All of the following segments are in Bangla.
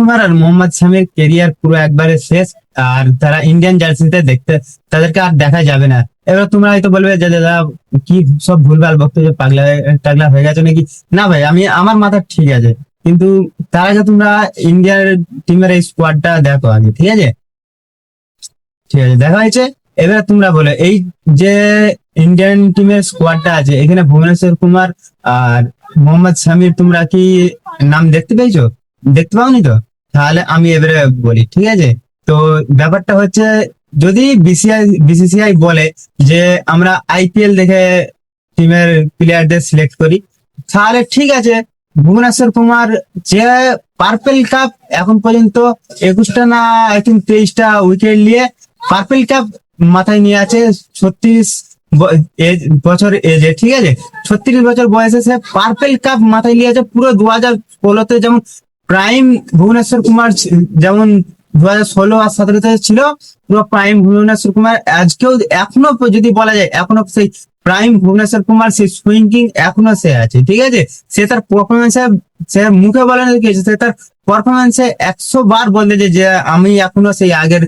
কুমার আর মোহাম্মদ শামির কেরিয়ার পুরো একবারে শেষ। আর তারা ইন্ডিয়ান জার্সিতে দেখতে তাদেরকে আর দেখা যাবে না। এবার তোমরা হয়তো বলবে যে দাদা কি সব ভুলভাল বক্তব্য, পাগলা টাগলা হয়ে গেছে নাকি। না ভাই, আমি আমার মাথা ঠিক আছে, কিন্তু তার আগে তোমরা ইন্ডিয়ার টিমের এই স্কোয়াডটা দেখো আগে, ঠিক আছে? ঠিক আছে, দেখা হয়েছে। এবার তোমরা বলো, এই যে ইন্ডিয়ান টিমের স্কোয়াডটা আছে, এখানে ভুবনেশ্বর কুমার আর মোহাম্মদ শামির তোমরা কি নাম দেখতে পেয়েছো? দেখতে পাওনি তো? তাহলে আমি এবারে বলি, ঠিক আছে? তো ব্যাপারটা হচ্ছে, যদি বিসিসিআই বলে যে আমরা আইপিএল দেখে টিমের প্লেয়ারদের সিলেক্ট করি, তাহলে ঠিক আছে। ভুবনেশ্বর কুমার যে পার্পেল কাপ এখন পর্যন্ত 21টা না আই থিঙ্ক 23টা উইকেট নিয়ে পার্পেল কাপ মাথায় নিয়ে আছে। 36 বছর এজে, ঠিক আছে? 36 বছর বয়সে সে পার্পেল কাপ মাথায় নিয়ে আছে। পুরো 2016-তে যেমন প্রাইম ভুবনেশ্বর কুমার যেমন 2016 আর 2017-তে ছিল, পুরো প্রাইম ভুবনেশ্বর কুমার আজকেও এখনো যদি বলা যায়, এখনো সেই প্রাইম ভুবনেশ্বর কুমার, সেই সুইং কিং এখনো সে আছে, ঠিক আছে? সে তার পারফরমেন্সে, সে মুখে বলে না কিছু, সে তার পারফরমেন্সে 100 বার বলতে যে আমি এখনো সেই আগের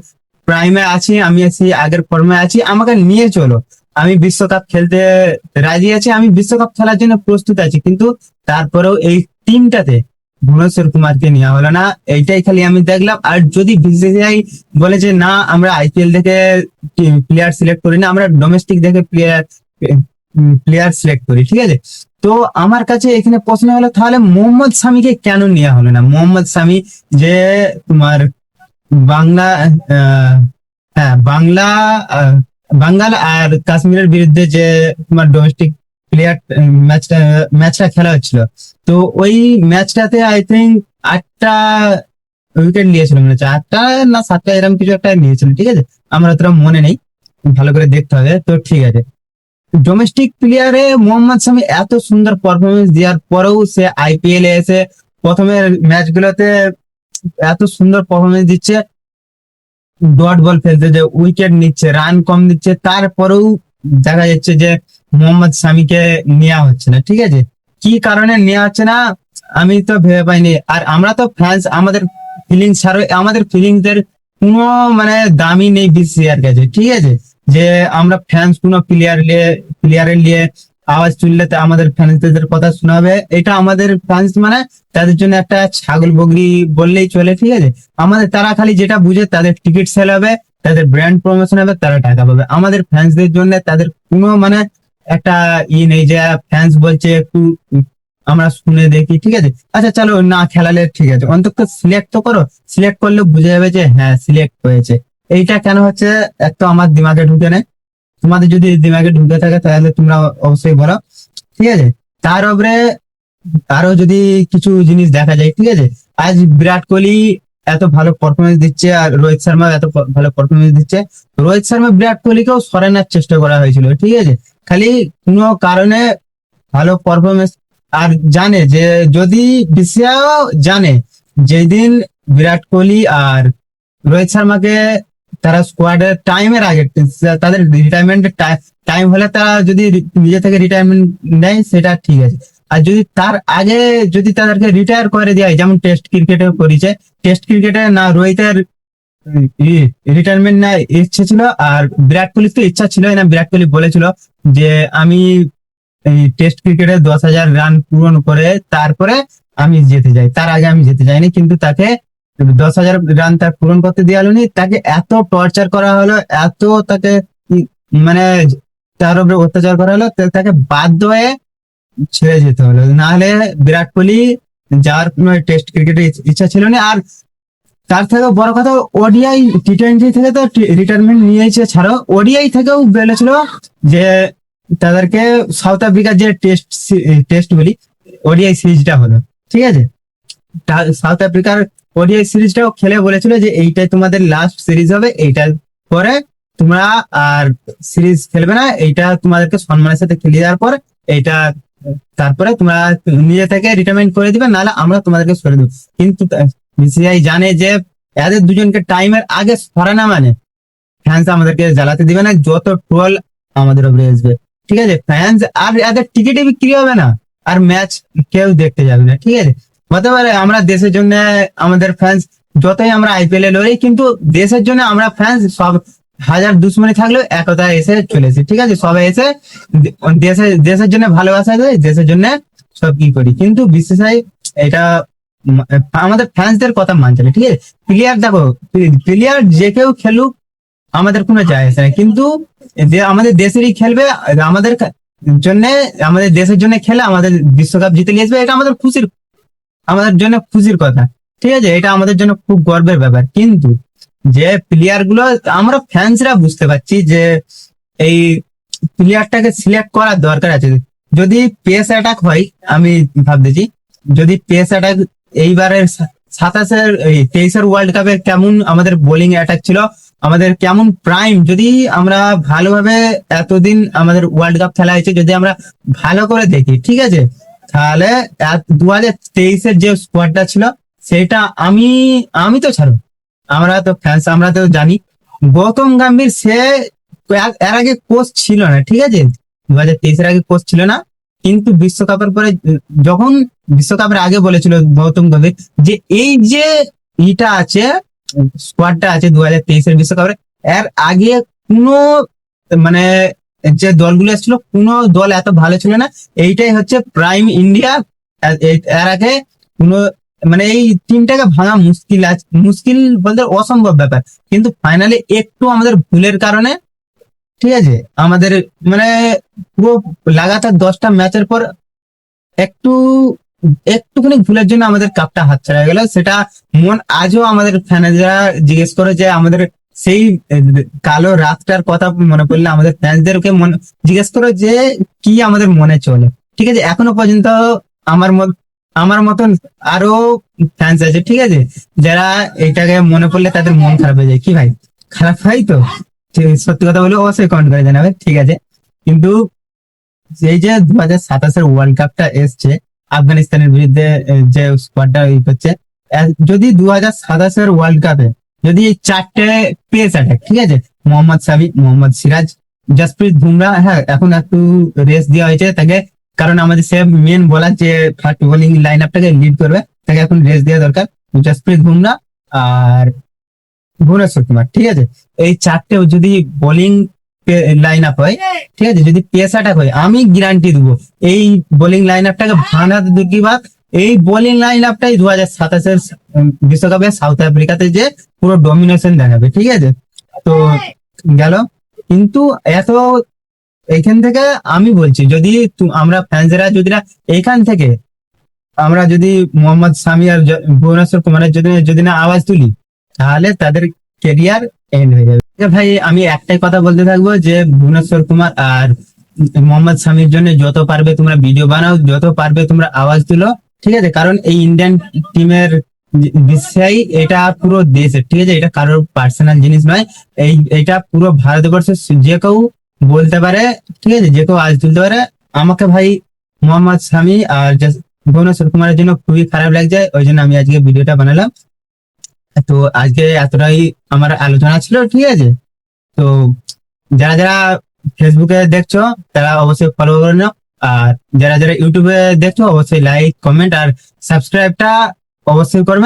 প্রাইমে আছি, আমি সেই আগের ফর্মে আছি, আমাকে নিয়ে চলো, আমি বিশ্বকাপ খেলতে রাজি আছি, আমি বিশ্বকাপ খেলার জন্য প্রস্তুত আছি। কিন্তু তারপরেও এই টিমটাতে ভুবনেশ্বর কুমারকে নেওয়া হলো না, এইটাই খালি আমি দেখলাম। আর যদি বিসিসিআই বলে যে না আমরা আইপিএল থেকে প্লেয়ার সিলেক্ট করি না, আমরা ডোমেস্টিক দেখে প্লেয়ার সিলেক্ট করি, ঠিক আছে? তো আমার কাছে এখানে প্রশ্ন হলো, তাহলে মোহাম্মদ শামিকে কেন নেওয়া হলো না? মোহাম্মদ শামি যে তোমার বাংলা, হ্যাঁ বাংলা, আহ, বাঙ্গাল আর কাশ্মীরের বিরুদ্ধে যে তোমার ডোমেস্টিক প্লেয়ার ম্যাচটা ম্যাচটা খেলা হচ্ছিল, তো ওই ম্যাচটাতে আই থিঙ্ক 8টা উইকেট নিয়েছিল, মনে হচ্ছে 8টা না 7টা, এরকম কিছু একটা নিয়েছিল, ঠিক আছে? আমার অতটা মনে নেই, ভালো করে দেখতে হবে। তো ঠিক আছে, ডোমেস্টিক প্লেয়ারে মোহাম্মদ শামি এত সুন্দর পারফরমেন্স দেওয়ার পরেও সে আইপিএল এ এসে প্রথমের ম্যাচগুলোতে এত সুন্দর পারফরমেন্স দিচ্ছে, ডট বল ফেলতে, যে উইকেট নিচ্ছে, রান কম দিচ্ছে, তারপরেও দেখা যাচ্ছে যে মোহাম্মদ শামিকে নেওয়া হচ্ছে না, ঠিক আছে? কি কারণে নেওয়া হচ্ছে না আমি তো ভেবে পাইনি। আর আমরা তো ফ্যান্স, আমাদের ফিলিংস ছাড়ো, আমাদের ফিলিংস এর কোনো মানে দামই নেই বিসিসিআই এর কাছে, ঠিক আছে? যে আমরা ফ্যান্স কোনো প্লেয়ারের নিয়ে আওয়াজ তুললে তো আমাদের ফ্যান্সদের কথা শোনা হবে, এটা আমাদের ফ্যান্স মানে তাদের জন্য একটা ছাগল বকরি বললেই চলে, ঠিক আছে? আমাদের তারা খালি যেটা বুঝে, তাদের টিকিট সেল হবে, তাদের ব্র্যান্ড প্রমোশন হবে, তারা টাকা পাবে। আমাদের ফ্যান্সদের জন্য তাদের কোনো মানে একটা নেই যে ফ্যান্স বলছে একটু আমরা শুনে দেখি, ঠিক আছে? আচ্ছা চলো না খেলালে ঠিক আছে, অন্তত সিলেক্ট তো করো, সিলেক্ট করলে বুঝে যাবে যে হ্যাঁ সিলেক্ট হয়েছে। এইটা কেন হচ্ছে এক তো আমার দিমাগে ঢুকে নেই। তোমাদের যদি দিমাগে ঢুকে থাকে তাহলে তোমরা অবশ্যই বলো, ঠিক আছে? তার উপরে আরো যদি কিছু জিনিস দেখা যায়, ঠিক আছে? আজ বিরাট কোহলি এত ভালো পারফরমেন্স দিচ্ছে, আর রোহিত শর্মা এত ভালো পারফরমেন্স দিচ্ছে। রোহিত শর্মা বিরাট কোহলিকেও সরানোর চেষ্টা করা হয়েছিল, ঠিক আছে? খালি কোনো কারণে ভালো পারফরমেন্স, আর জানে যে যদি বিসিসিআইও জানে যেদিন বিরাট কোহলি আর রোহিত শর্মাকে তারা স্কোয়াডের টাইমের আগে, তাদের রিটায়ারমেন্টের টাইম হলে তারা যদি নিজে থেকে রিটায়ারমেন্ট নেয় সেটা ঠিক আছে। আর যদি তার আগে যদি তাদেরকে রিটায়ার করে দেওয়া হয়, যেমন টেস্ট ক্রিকেটে করেছে, টেস্ট ক্রিকেটে না রোহিতের রিটায়ারমেন্ট না ইচ্ছে ছিল, আর বিরাট কোহলির তো ইচ্ছা ছিল না। বিরাট কোহলি বলেছিল যে আমি এই টেস্ট ক্রিকেটে 10,000 রান পূরণ করে তারপরে আমি যেতে চাই, তার আগে আমি যেতে চাইনি। কিন্তু তাকে 10,000 রান তার পূরণ করতে দেওয়া হয়নি, তাকে এত টর্চার করা হলো, এত তাকে মানে তার উপরে অত্যাচার করা হলো, তাকে বাধ্য হয়ে ছেড়ে যেতে হলো। নাহলে বিরাট কোহলি যাওয়ার কোনো টেস্ট ক্রিকেটের ইচ্ছা ছিল না। আর তার থেকেও বড় কথা, ওডিআই টি-20 থেকে তো রিটায়ারমেন্ট নিয়েছে, ছাড়াও ওডিআই থেকেও বলেছিল যে তাদেরকে সাউথ আফ্রিকার যে টেস্ট বলি ওডিআই সিরিজটা হলো, ঠিক আছে? সাউথ আফ্রিকার ওডিআই সিরিজটাও খেলে বলেছিল যে এইটাই তোমাদের লাস্ট সিরিজ হবে, এইটার পরে তোমরা আর সিরিজ খেলবে না, এইটা তোমাদেরকে সম্মানের সাথে খেলিয়ে দেওয়ার পর এইটা তারপরে তোমরা নিজে থেকে রিটায়ারমেন্ট করে দিবে, নাহলে আমরা তোমাদেরকে সরে দেবো। কিন্তু বিসিসিআই জানে যে এদের দুজনকে টাইমের আগে সরানো মানে ফ্যান্স আমাদেরকে জ্বালাতে দিবে না, যত ট্রোল আমাদের উপরে আসবে, ঠিক আছে? ফ্যান্স আর এদের টিকিটে বিক্রি হবে না, আর ম্যাচ কেউ দেখতে যাবে না, ঠিক আছে? হতে পারে আমরা দেশের জন্য আমাদের ফ্যান্স যতই আমরা আইপিএল এ লড়ি, কিন্তু দেশের জন্য আমরা ফ্যান্স সব হাজার দুশ্মনী থাকলেও একতা এসে চলেছে, ঠিক আছে, সবাই এসে দেশের দেশের জন্য ভালোবাসা দেয়, দেশের জন্য সব কি করি, কিন্তু বিসিসিআই এটা আমাদের ফ্যান্সদের কথা মানছে না, ঠিক আছে। প্লেয়ার দেখো, প্লেয়ার যে কেউ খেলুক আমাদের কোনো যায় আসে না, কিন্তু যে আমাদের দেশেরই খেলবে, আমাদের জন্য, আমাদের দেশের জন্য খেলে আমাদের বিশ্বকাপ জিতে নিয়ে আসবে, এটা আমাদের খুশির, আমাদের জন্য খুশির কথা, ঠিক আছে, এটা আমাদের জন্য খুব গর্বের ব্যাপার। কিন্তু যে প্লেয়ার গুলো আমরা ফ্যান্সরা বুঝতে পারছি যে এই প্লেয়ারটাকে সিলেক্ট করার দরকার আছে। যদি পেস অ্যাটাক হয়, আমি ভাবতেছি যদি পেস অ্যাটাক এইবারের 27-23 ওয়ার্ল্ড কাপে কেমন আমাদের বোলিং অ্যাটাক ছিল, আমাদের কেমন প্রাইম, যদি আমরা ভালোভাবে এতদিন আমাদের ওয়ার্ল্ড কাপ খেলা হয়েছে যদি আমরা ভালো করে দেখি, ঠিক আছে, তাহলে 2023-এর যে স্কোয়াডটা ছিল সেটা আমি আমি তো ছাড়ো, আমরা তো ফ্যান্স, আমরা তো জানি গৌতম গম্ভীর সে এর আগে কোচ ছিল না, ঠিক আছে, 2023-এর আগে কোচ ছিল না, কিন্তু বিশ্বকাপের পরে যখন বিশ্বকাপের আগে বলেছিল গৌতম গম্ভীর যে এই যে ইটা আছে, স্কোয়াডটা আছে 2023-এর বিশ্বকাপে, এর আগে কোনো মানে যে দলগুলো ছিল কোনো দল এত ভালো ছিল না, এইটাই হচ্ছে প্রাইম ইন্ডিয়া। এর আগে কোনো মানে এই টিমটাকে ভাঙা মুশকিল আছে, মুশকিল বলতে অসম্ভব ব্যাপার, কিন্তু ফাইনালি একটু আমাদের ভুলের কারণে, ঠিক আছে, আমাদের মানে পুরো লাগাতার 10টা ম্যাচের পর একটু একটুখানি ভুলের জন্য আমাদের কাপটা হাতছাড়া হয়ে গেল। সেটা মন আজও আমাদের ফ্যানেরা জিজ্ঞেস করে যে আমাদের সেই কালো রাতটার কথা মনে পড়লে আমাদের ফ্যান্সদেরকে মনে জিজ্ঞেস করে যে কি আমাদের মনে চলে, ঠিক আছে, এখনো পর্যন্ত আমার আমার মতন আরো ফ্যান্স আছে, ঠিক আছে, যারা এটাকে মনে পড়লে তাদের মন খারাপ হয়ে যায়। কি ভাই, খারাপ হয় তো? সত্যি কথা বলে অবশ্যই কমেন্ট করে জানাবে, ঠিক আছে। কিন্তু এই যে 2027-এর ওয়ার্ল্ড কাপটা এসছে আফগানিস্তানের বিরুদ্ধে, যে স্কোয়াডটা হচ্ছে, যদি 2027-এর ওয়ার্ল্ড কাপে যদি এই 4টে পেস অ্যাটাক, ঠিক আছে, মোহাম্মদ শামি, মোহাম্মদ সিরাজ, জসপ্রীত বুমরা, হ্যাঁ এখন একটু রেস্ট দেওয়া হয়েছে তাকে, কারণ আমাদের সে মেন বোলার যে ফার্স্ট বোলিং লাইন আপটাকে লিড করবে, তাকে এখন রেস্ট দেওয়া দরকার। জসপ্রীত বুমরা আর ভুবনেশ্বর কুমার, ঠিক আছে, এই 4টে যদি বোলিং লাইন আপ হয়, ঠিক আছে, যদি পেস অ্যাটাক হয়, আমি গ্যারান্টি দেবো এই বোলিং লাইন আপটাকে ভাঙাতে দুর্গিবাদ, এই বোলিং লাইন আপটাই 2027-এর বিশ্বকাপে সাউথ আফ্রিকাতে যে পুরো ডমিনেশন দেখাবে, ঠিক আছে। তো গেল, কিন্তু এত এইখান থেকে আমি বলছি যদি আমরা ফ্যান্সরা যদি না এইখান থেকে আমরা যদি মোহাম্মদ শামি আর ভুবনেশ্বর কুমারের যদি যদি না আওয়াজ তুলি, তাহলে তাদের কেরিয়ার এন্ড হয়ে যাবে। ভাই আমি একটাই কথা বলতে থাকবো যে ভুবনেশ্বর কুমার আর মোহাম্মদ শামির জন্য যত পারবে তোমরা ভিডিও বানাও, যত পারবে তোমরা আওয়াজ তুলো, ঠিক আছে, কারণ এই ইন্ডিয়ান টিমের বিষয় এটা পুরো দেশের, ঠিক আছে, এটা কারোর পার্সোনাল জিনিস নয়, এটা পুরো ভারতবর্ষের যে কেউ বলতে পারে, ঠিক আছে, যে কেউ আওয়াজ তুলতে পারে। আমাকে ভাই মোহাম্মদ শামি আর ভুবনেশ্বর কুমারের জন্য খুবই খারাপ লাগছে, ওই জন্য আমি আজকে ভিডিওটা বানালাম। তো আজকে এতটাই আমার আলোচনা ছিল, ঠিক আছে। তো যারা যারা ফেসবুকে দেখছো তারা অবশ্যই ফলো করে নাও, আর যারা যারা ইউটিউবে দেখছো অবশ্যই লাইক, কমেন্ট আর সাবস্ক্রাইবটা অবশ্যই করবে।